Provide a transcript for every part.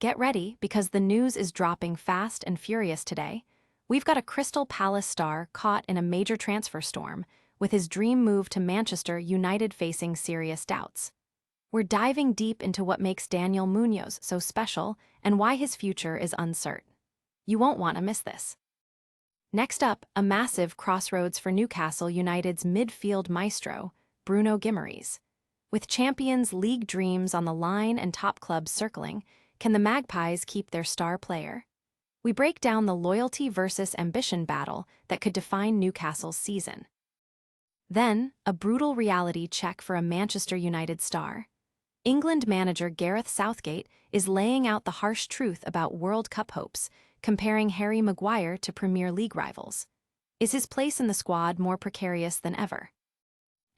Get ready because the news is dropping fast and furious today. We've got a Crystal Palace star caught in a major transfer storm, with his dream move to Manchester United facing serious doubts. We're diving deep into what makes Daniel Munoz so special and why his future is uncertain. You won't want to miss this. Next up, a massive crossroads for Newcastle United's midfield maestro, Bruno Guimaraes. With Champions League dreams on the line and top clubs circling, can the Magpies keep their star player? We break down the loyalty versus ambition battle that could define Newcastle's season. Then, a brutal reality check for a Manchester United star. England manager Gareth Southgate is laying out the harsh truth about World Cup hopes, comparing Harry Maguire to Premier League rivals. Is his place in the squad more precarious than ever?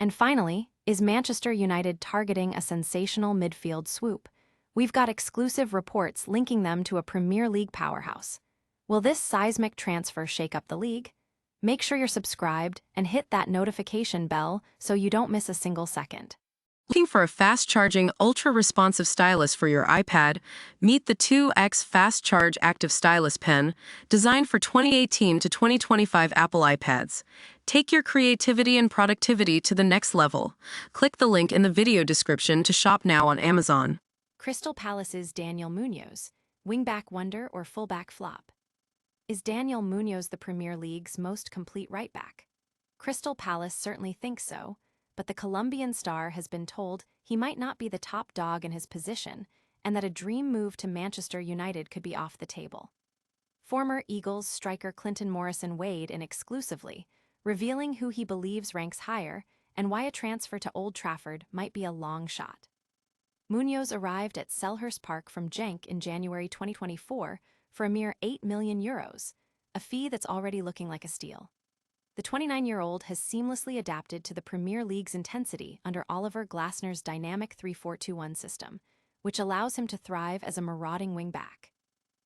And finally, is Manchester United targeting a sensational midfield swoop? We've got exclusive reports linking them to a Premier League powerhouse. Will this seismic transfer shake up the league? Make sure you're subscribed and hit that notification bell so you don't miss a single second. Looking for a fast-charging, ultra-responsive stylus for your iPad? Meet the 2X Fast Charge Active Stylus Pen, designed for 2018 to 2025 Apple iPads. Take your creativity and productivity to the next level. Click the link in the video description to shop now on Amazon. Crystal Palace's Daniel Munoz, wingback wonder or fullback flop? Is Daniel Munoz the Premier League's most complete right-back? Crystal Palace certainly thinks so, but the Colombian star has been told he might not be the top dog in his position and that a dream move to Manchester United could be off the table. Former Eagles striker Clinton Morrison weighed in exclusively, revealing who he believes ranks higher and why a transfer to Old Trafford might be a long shot. Munoz arrived at Selhurst Park from Genk in January 2024 for a mere €8 million, a fee that's already looking like a steal. The 29-year-old has seamlessly adapted to the Premier League's intensity under Oliver Glasner's dynamic 3-4-2-1 system, which allows him to thrive as a marauding wing-back.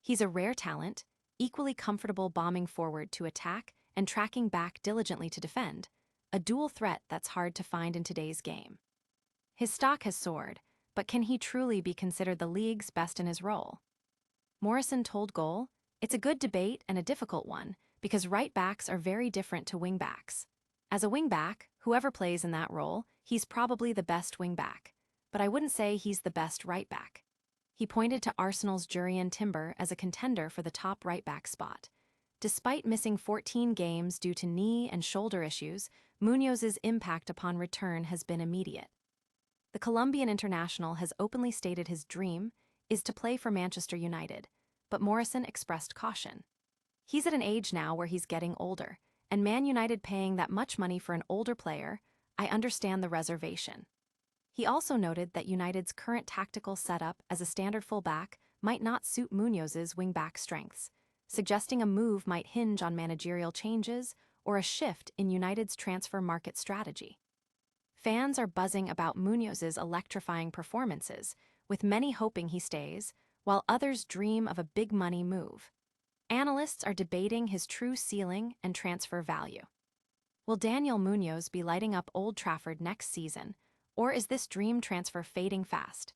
He's a rare talent, equally comfortable bombing forward to attack and tracking back diligently to defend, a dual threat that's hard to find in today's game. His stock has soared, but can he truly be considered the league's best in his role? Morrison told Goal, "It's a good debate and a difficult one, because right-backs are very different to wing-backs. As a wing-back, whoever plays in that role, he's probably the best wing-back, but I wouldn't say he's the best right-back." He pointed to Arsenal's Jurrien Timber as a contender for the top right-back spot. Despite missing 14 games due to knee and shoulder issues, Munoz's impact upon return has been immediate. The Colombian international has openly stated his dream is to play for Manchester United, but Morrison expressed caution. He's at an age now where he's getting older, and Man United paying that much money for an older player, I understand the reservation. He also noted that United's current tactical setup as a standard fullback might not suit Munoz's wing-back strengths, suggesting a move might hinge on managerial changes or a shift in United's transfer market strategy. Fans are buzzing about Munoz's electrifying performances, with many hoping he stays, while others dream of a big-money move. Analysts are debating his true ceiling and transfer value. Will Daniel Munoz be lighting up Old Trafford next season, or is this dream transfer fading fast?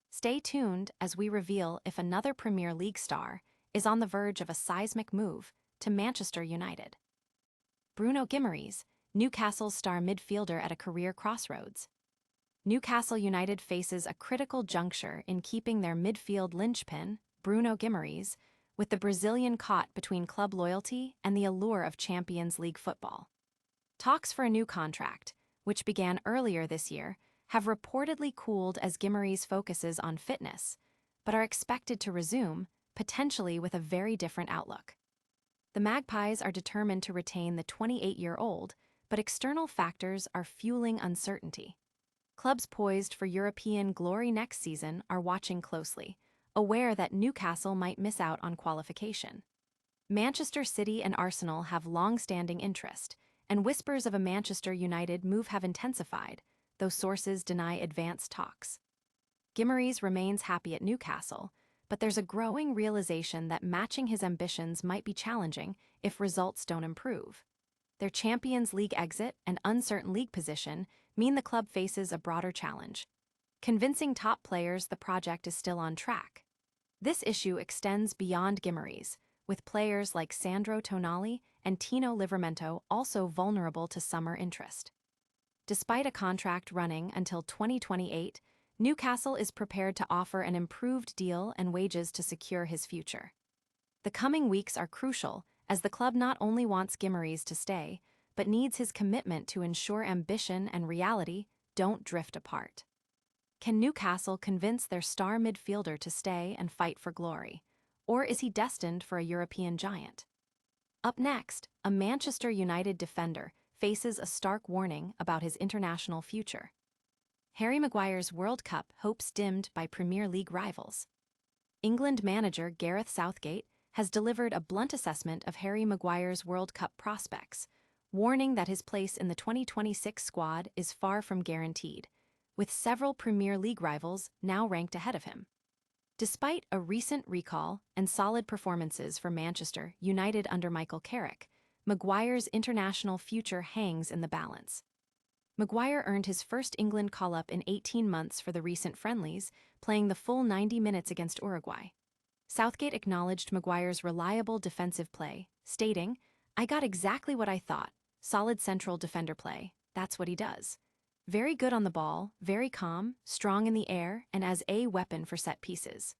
Stay tuned as we reveal if another Premier League star is on the verge of a seismic move to Manchester United. Bruno Guimaraes, Newcastle's star midfielder at a career crossroads. Newcastle United faces a critical juncture in keeping their midfield linchpin, Bruno Guimaraes, with the Brazilian caught between club loyalty and the allure of Champions League football. Talks for a new contract, which began earlier this year, have reportedly cooled as Guimaraes focuses on fitness, but are expected to resume, potentially with a very different outlook. The Magpies are determined to retain the 28-year-old, but external factors are fueling uncertainty. Clubs poised for European glory next season are watching closely, aware that Newcastle might miss out on qualification. Manchester City and Arsenal have long-standing interest, and whispers of a Manchester United move have intensified, though sources deny advanced talks. Guimaraes remains happy at Newcastle, but there's a growing realization that matching his ambitions might be challenging if results don't improve. Their Champions League exit and uncertain league position mean the club faces a broader challenge. Convincing top players the project is still on track. This issue extends beyond Guimaraes, with players like Sandro Tonali and Tino Livramento also vulnerable to summer interest. Despite a contract running until 2028, Newcastle is prepared to offer an improved deal and wages to secure his future. The coming weeks are crucial, as the club not only wants Guimaraes to stay, but needs his commitment to ensure ambition and reality don't drift apart. Can Newcastle convince their star midfielder to stay and fight for glory, or is he destined for a European giant? Up next, a Manchester United defender faces a stark warning about his international future. Harry Maguire's World Cup hopes dimmed by Premier League rivals. England manager Gareth Southgate has delivered a blunt assessment of Harry Maguire's World Cup prospects, warning that his place in the 2026 squad is far from guaranteed, with several Premier League rivals now ranked ahead of him. Despite a recent recall and solid performances for Manchester United under Michael Carrick, Maguire's international future hangs in the balance. Maguire earned his first England call-up in 18 months for the recent friendlies, playing the full 90 minutes against Uruguay. Southgate acknowledged Maguire's reliable defensive play, stating, "I got exactly what I thought. Solid central defender play. That's what he does. Very good on the ball, very calm, strong in the air, and as a weapon for set pieces."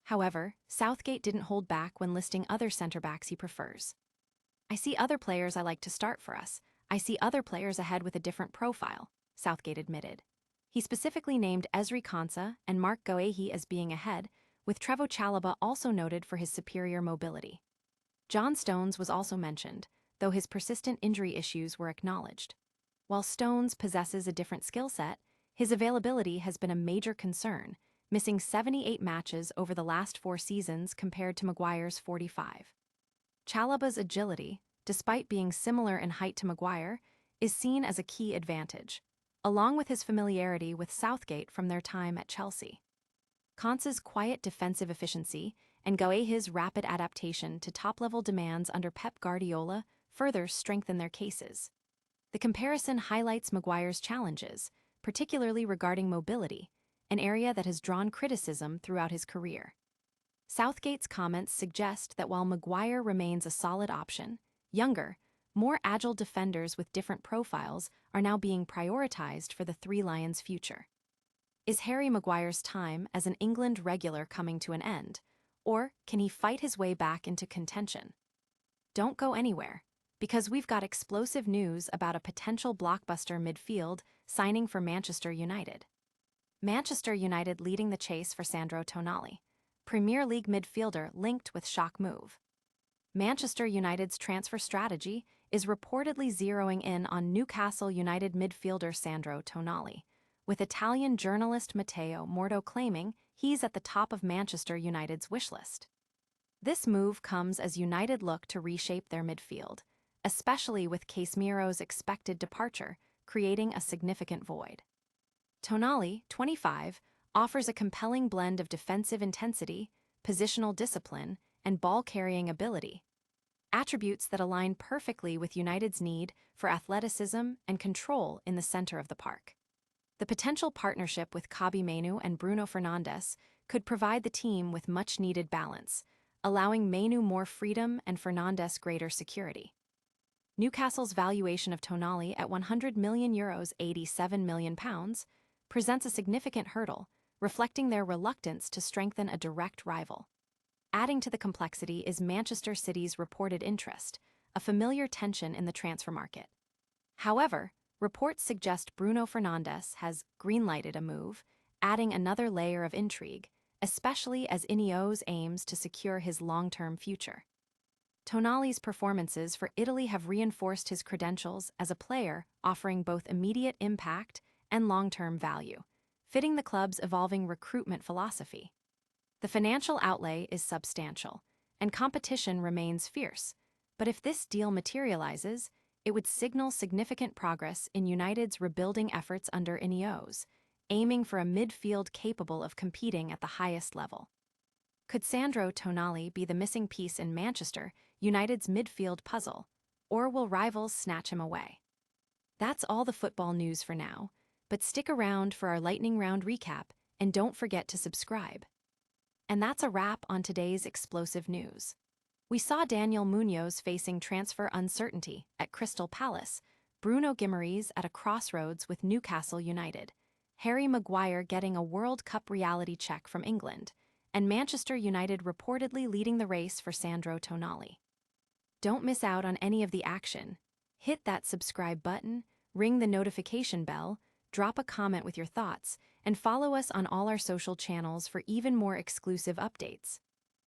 However, Southgate didn't hold back when listing other centre-backs he prefers. "I see other players I like to start for us. I see other players ahead with a different profile," Southgate admitted. He specifically named Ezri Konsa and Mark Guehi as being ahead, with Trevoh Chalobah also noted for his superior mobility. John Stones was also mentioned, though his persistent injury issues were acknowledged. While Stones possesses a different skill set, his availability has been a major concern, missing 78 matches over the last 4 seasons compared to Maguire's 45. Chalobah's agility, despite being similar in height to Maguire, is seen as a key advantage, along with his familiarity with Southgate from their time at Chelsea. Konsa's quiet defensive efficiency and Guehi's rapid adaptation to top-level demands under Pep Guardiola further strengthen their cases. The comparison highlights Maguire's challenges, particularly regarding mobility, an area that has drawn criticism throughout his career. Southgate's comments suggest that while Maguire remains a solid option, younger, more agile defenders with different profiles are now being prioritized for the Three Lions' future. Is Harry Maguire's time as an England regular coming to an end, or can he fight his way back into contention? Don't go anywhere, because we've got explosive news about a potential blockbuster midfield signing for Manchester United. Manchester United leading the chase for Sandro Tonali, Premier League midfielder linked with shock move. Manchester United's transfer strategy is reportedly zeroing in on Newcastle United midfielder Sandro Tonali, with Italian journalist Matteo Morto claiming he's at the top of Manchester United's wishlist. This move comes as United look to reshape their midfield, especially with Casemiro's expected departure, creating a significant void. Tonali, 25, offers a compelling blend of defensive intensity, positional discipline, and ball-carrying ability, attributes that align perfectly with United's need for athleticism and control in the center of the park. The potential partnership with Kobbie Mainoo and Bruno Fernandes could provide the team with much-needed balance, allowing Mainoo more freedom and Fernandes greater security. Newcastle's valuation of Tonali at €100 million £87 million presents a significant hurdle, reflecting their reluctance to strengthen a direct rival. Adding to the complexity is Manchester City's reported interest, a familiar tension in the transfer market. However, reports suggest Bruno Fernandes has green-lighted a move, adding another layer of intrigue, especially as Ineos aims to secure his long-term future. Tonali's performances for Italy have reinforced his credentials as a player offering both immediate impact and long-term value, fitting the club's evolving recruitment philosophy. The financial outlay is substantial, and competition remains fierce, but if this deal materializes, it would signal significant progress in United's rebuilding efforts under Ineos, aiming for a midfield capable of competing at the highest level. Could Sandro Tonali be the missing piece in Manchester United's midfield puzzle, or will rivals snatch him away? That's all the football news for now, but stick around for our lightning round recap and don't forget to subscribe. And that's a wrap on today's explosive news. We saw Daniel Munoz facing transfer uncertainty at Crystal Palace, Bruno Guimaraes at a crossroads with Newcastle United, Maguire getting a World Cup reality check from England, and Manchester United reportedly leading the race for Sandro Tonali. Don't miss out on any of the action. Hit that subscribe button, ring the notification bell, drop a comment with your thoughts, and follow us on all our social channels for even more exclusive updates.